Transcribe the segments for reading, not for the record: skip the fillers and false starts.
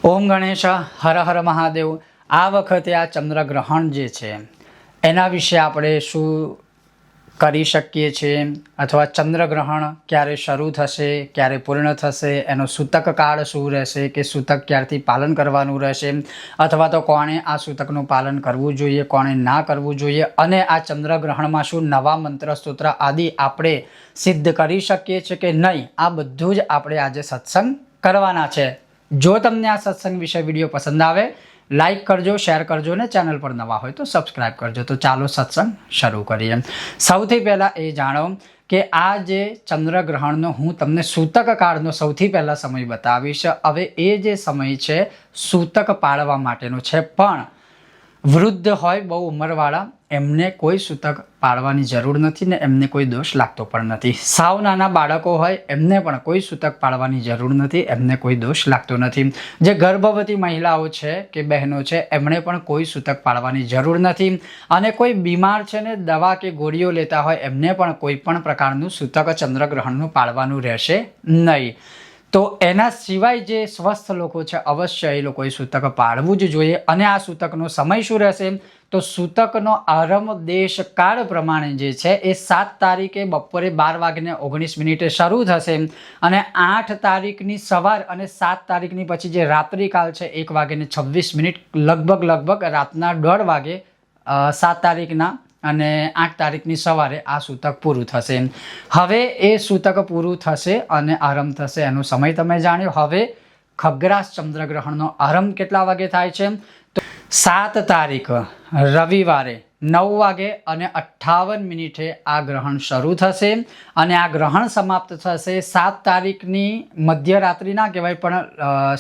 ઓમ ગણેશ હર હર મહાદેવ। આ વખતે આ ચંદ્રગ્રહણ જે છે એના વિશે આપણે શું કરી શકીએ છીએ, અથવા ચંદ્રગ્રહણ ક્યારે શરૂ થશે, ક્યારે પૂર્ણ થશે, એનો સૂતક કાળ શું રહેશે, કે સૂતક ક્યારથી પાલન કરવાનું રહેશે, અથવા તો કોણે આ સૂતકનું પાલન કરવું જોઈએ, કોણે ના કરવું જોઈએ, અને આ ચંદ્રગ્રહણમાં શું નવા મંત્ર સ્તોત્ર આદિ આપણે સિદ્ધ કરી શકીએ છીએ કે નહીં, આ બધું જ આપણે આજે સત્સંગ કરવાના છે। જો તમને આ સત્સંગ વિશે વિડીયો પસંદ આવે, લાઈક કરજો, શેર કરજો ને ચેનલ પર નવા હોય તો સબસ્ક્રાઈબ કરજો। તો ચાલો સત્સંગ શરૂ કરીએ। સૌથી પહેલાં એ જાણો કે આ જે ચંદ્રગ્રહણનો હું તમને સૂતક કાળનો સૌથી પહેલાં સમય બતાવીશ। હવે એ જે સમય છે સૂતક પાળવા માટેનો છે, પણ વૃદ્ધ હોય, બહુ ઉંમરવાળા, એમને કોઈ સૂતક પાળવાની જરૂર નથી ને એમને કોઈ દોષ લાગતો પણ નથી। સાવ નાના બાળકો હોય એમને પણ કોઈ સૂતક પાળવાની જરૂર નથી, એમને કોઈ દોષ લાગતો નથી। જે ગર્ભવતી મહિલાઓ છે કે બહેનો છે એમણે પણ કોઈ સૂતક પાળવાની જરૂર નથી, અને કોઈ બીમાર છે ને દવા કે ગોળીઓ લેતા હોય એમને પણ કોઈ પણ પ્રકારનું સૂતક ચંદ્રગ્રહણનું પાળવાનું રહેશે નહીં। તો એના સિવાય જે સ્વસ્થ લોકો છે અવશ્ય એ લોકોએ સૂતક પાળવું જ જોઈએ। અને આ સૂતકનો સમય શું રહેશે, તો સૂતકનો આરંભ દેશ કાળ પ્રમાણે જે છે એ 7 તારીખે બપોરે 12:19 શરૂ થશે, અને 8 તારીખની સવાર અને 7 તારીખની પછી જે રાત્રિકાળ છે 1:26 લગભગ રાતના 1:30 વાગે 7 તારીખના અને 8 તારીખની સવારે આ સૂતક પૂરું થશે। હવે એ સૂતક પૂરું થશે અને આરંભ થશે, એનો સમય તમે જાણ્યો। હવે ખગ્રાસ ચંદ્રગ્રહણનો આરંભ કેટલા વાગે થાય છે, તો 7 તારીખ રવિવારે 9:58 આ ગ્રહણ શરૂ થશે, અને આ ગ્રહણ સમાપ્ત થશે 7 તારીખની મધ્યરાત્રિ ના કહેવાય, પણ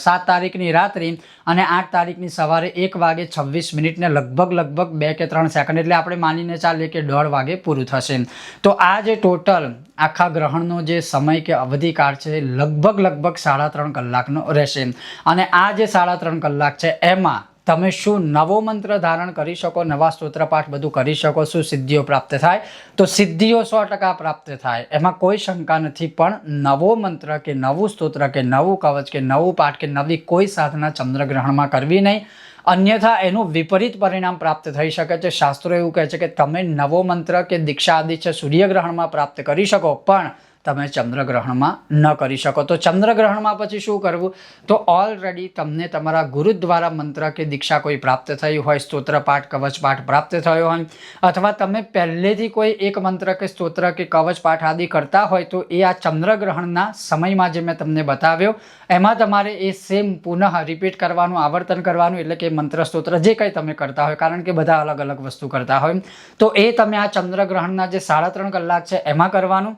7 તારીખની રાત્રિ અને 8 તારીખની સવારે 1:26 ને લગભગ 2 કે 3 સેકન્ડ, એટલે આપણે માનીને ચાલીએ કે 1:30 વાગે પૂરું થશે। તો આ જે ટોટલ આખા ગ્રહણનો જે સમય કે અવધિકાળ છે લગભગ 3.5 કલાકનો રહેશે। અને આ જે 3.5 કલાક છે એમાં તમે શું નવો મંત્ર ધારણ કરી શકો, નવા સ્તોત્ર પાઠ બધું કરી શકો, શું સિદ્ધિઓ પ્રાપ્ત થાય, તો સિદ્ધિઓ 100% પ્રાપ્ત થાય, એમાં કોઈ શંકા નથી। પણ નવો મંત્ર કે નવું સ્તોત્ર કે નવું કવચ કે નવું પાઠ કે નવી કોઈ સાધના ચંદ્રગ્રહણમાં કરવી નહીં, અન્યથા એનું વિપરીત પરિણામ પ્રાપ્ત થઈ શકે છે। શાસ્ત્રો એવું કહે છે કે તમે નવો મંત્ર કે દીક્ષા આદિ છે સૂર્યગ્રહણમાં પ્રાપ્ત કરી શકો, પણ તમે ચંદ્રગ્રહણમાં ન કરી શકો। તો ચંદ્રગ્રહણમાં પછી શું કરવું, તો ઓલરેડી તમને તમારા ગુરુ દ્વારા મંત્ર કે દીક્ષા કોઈ પ્રાપ્ત થઈ હોય, સ્તોત્ર પાઠ કવચ પાઠ પ્રાપ્ત થયો હોય, અથવા તમે પહેલેથી કોઈ એક મંત્ર કે સ્તોત્ર કે કવચ પાઠ આદિ કરતા હોય, તો એ આ ચંદ્રગ્રહણના સમયમાં જે મેં તમને બતાવ્યો એમાં તમારે એ સેમ પુનઃ રિપીટ કરવાનું, આવર્તન કરવાનું, એટલે કે મંત્ર સ્તોત્ર જે કંઈ તમે કરતા હોય, કારણ કે બધા અલગ અલગ વસ્તુ કરતા હોય, તો એ તમે આ ચંદ્રગ્રહણના જે 3.5 કલાક છે એમાં કરવાનું।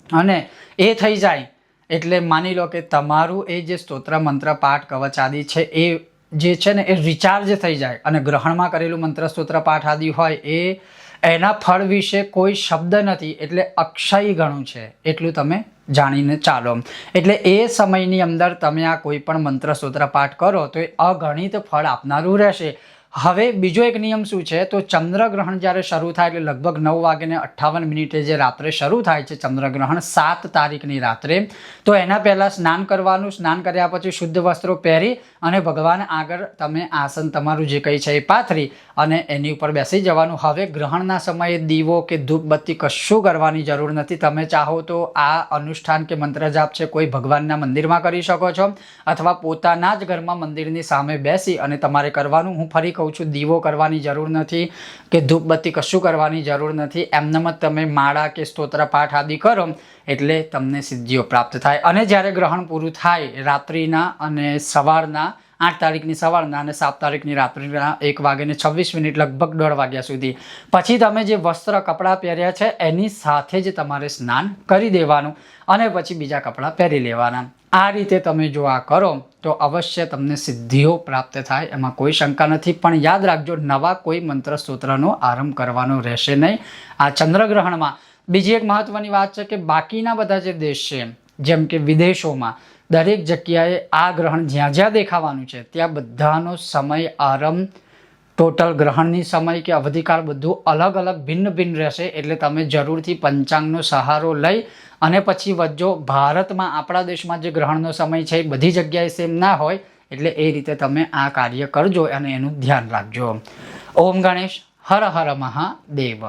અને એ થઈ જાય એટલે માની લો કે તમારું એ જે સ્તોત્ર મંત્ર પાઠ કવચ આદિ છે એ જે છે ને એ રિચાર્જ થઈ જાય, અને ગ્રહણમાં કરેલું મંત્ર સ્તોત્ર પાઠ આદિ હોય એ એના ફળ વિશે કોઈ શબ્દ નથી, એટલે અક્ષય ગણું છે એટલું તમે જાણીને ચાલો। એટલે એ સમયની અંદર તમે આ કોઈ પણ મંત્ર સ્તોત્ર પાઠ કરો તો એ અગણિત ફળ આપનારું રહેશે। હવે બીજો એક નિયમ શું છે, તો ચંદ્રગ્રહણ જ્યારે શરૂ થાય એટલે લગભગ 9:58 જે રાત્રે શરૂ થાય છે ચંદ્રગ્રહણ 7 તારીખની રાત્રે, તો એના પહેલાં સ્નાન કરવાનું, સ્નાન કર્યા પછી શુદ્ધ વસ્ત્રો પહેરી અને ભગવાન આગળ તમે આસન તમારું જે કંઈ છે એ પાથરી અને એની ઉપર બેસી જવાનું। હવે ગ્રહણના સમયે દીવો કે ધૂપ બત્તી કશું કરવાની જરૂર નથી। તમે ચાહો તો આ અનુષ્ઠાન કે મંત્ર જાપ છે કોઈ ભગવાનના મંદિરમાં કરી શકો છો, અથવા પોતાના જ ઘરમાં મંદિરની સામે બેસી અને તમારે કરવાનું। હું ફરી કહું છું, દીવો કરવાની જરૂર નથી કે ધૂપ બત્તી કશું કરવાની જરૂર નથી। એમનેમ જ તમે માળા કે સ્તોત્ર પાઠ આદિ કરો એટલે તમને સિદ્ધિઓ પ્રાપ્ત થાય। અને જ્યારે ગ્રહણ પૂરું થાય રાત્રિના અને સવારના 8 તારીખની સવારના અને 7 તારીખની રાત્રિના 1:26 લગભગ 1:30 વાગ્યા સુધી, પછી તમે જે વસ્ત્ર કપડાં પહેર્યા છે એની સાથે જ તમારે સ્નાન કરી દેવાનું અને પછી બીજા કપડાં પહેરી લેવાના। આ રીતે તમે જો આ કરો તો અવશ્ય તમને સિદ્ધિઓ પ્રાપ્ત થાય, એમાં કોઈ શંકા નથી। પણ યાદ રાખજો, નવા કોઈ મંત્ર સ્તોત્રનો આરંભ કરવાનો રહેશે નહીં આ ચંદ્રગ્રહણમાં। બીજી એક મહત્વની વાત છે કે બાકીના બધા જે દેશ છે, જેમ કે વિદેશોમાં દરેક જગ્યાએ આ ગ્રહણ જ્યાં જ્યાં દેખાવાનું છે ત્યાં બધાનો સમય આરંભ, ટોટલ ગ્રહણની સમય કે અવધિકાળ બધું અલગ અલગ ભિન્ન ભિન્ન રહેશે। એટલે તમે જરૂરથી પંચાંગનો સહારો લઈ અને પછી વજો। ભારતમાં આપણા દેશમાં જે ગ્રહણનો સમય છે એ બધી જગ્યાએ સેમ ના હોય, એટલે એ રીતે તમે આ કાર્ય કરજો અને એનું ધ્યાન રાખજો. ઓમ ગણેશ, હર હર મહાદેવ.